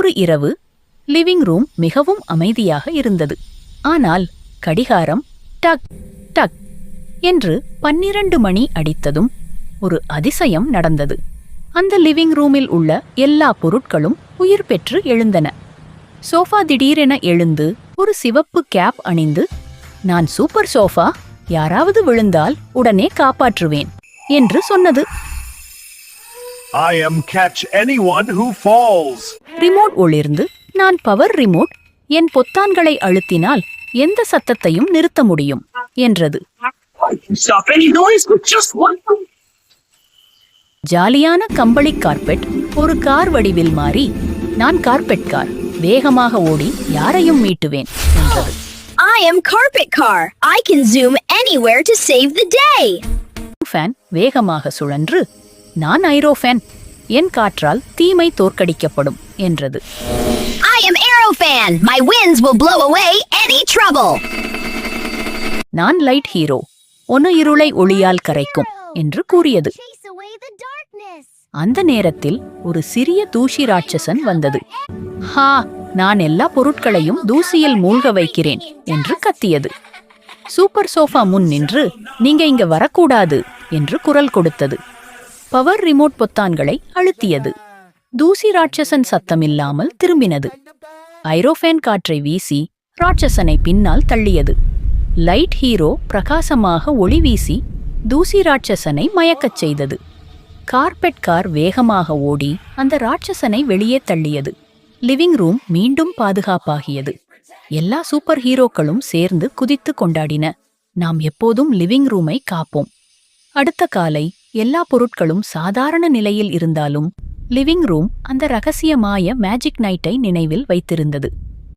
ஒரு இரவு living room மிகவும் அமைதியாக இருந்தது. ஆனால் கடிகாரம் டக் டக் என்று 12 மணி அடித்ததும் ஒரு அதிசயம் நடந்தது. அந்த லிவிங் ரூமில் உள்ள எல்லா பொருட்களும் உயிர் பெற்று எழுந்தன. சோஃபா திடீரென எழுந்து ஒரு சிவப்பு கேப் அணிந்து, நான் சூப்பர் சோஃபா, யாராவது விழுந்தால் உடனே காப்பாற்றுவேன் என்று சொன்னது. I am catch anyone who falls. Remote ஒளிர்ந்து, நான் பவர் ரிமோட், என் பொத்தான்களை அழுத்தினால் எந்த சத்தத்தையும் நிறுத்த முடியும் என்றது. Stop any noise with just one. ஜாலியான கம்பளி கார்பெட் ஒரு கார் வடிவில் மாறி, நான் கார்பெட் கார், வேகமாக ஓடி யாரையும் மீட்டுவேன் என்றது. I am carpet car. I can zoom anywhere to save the day. Fan வேகமாக சுழன்று, நான் ஐரோஃபேன், என் காற்றால் தீமை தோற்கடிக்கப்படும் என்றது. I am aerofan. My winds will blow away any trouble. நான் லைட் ஹீரோ, ஒன்னு இருளை ஒளியால் கரைக்கும் என்று கூறியது. அந்த நேரத்தில் ஒரு சிறிய தூசி ராட்சசன் வந்தது. ஹா, நான் எல்லா பொருட்களையும் தூசியில் மூழ்க வைக்கிறேன் என்று கத்தியது. சூப்பர் சோஃபா முன் நின்று, நீங்க இங்க வரக்கூடாது என்று குரல் கொடுத்தது. பவர் ரிமோட் பொத்தான்களை அழுத்தியது. தூசி ராட்சசன் சத்தமில்லாமல் திரும்பினது. ஐரோஃபேன் காற்றை வீசி ராட்சசனை பின்னால் தள்ளியது. லைட் ஹீரோ பிரகாசமாக ஒளி வீசி தூசி ராட்சசனை மயக்கச் செய்தது. கார்பெட் கார் வேகமாக ஓடி அந்த ராட்சசனை வெளியே தள்ளியது. லிவிங் ரூம் மீண்டும் பாதுகாப்பாகியது. எல்லா சூப்பர் ஹீரோக்களும் சேர்ந்து குதித்து கொண்டாடின. நாம் எப்போதும் லிவிங் ரூமை காப்போம். அடுத்த காலை எல்லா பொருட்களும் சாதாரண நிலையில் இருந்தாலும் லிவிங் ரூம் அந்த ரகசியமாய மேஜிக் நைட்டை நினைவில் வைத்திருந்தது.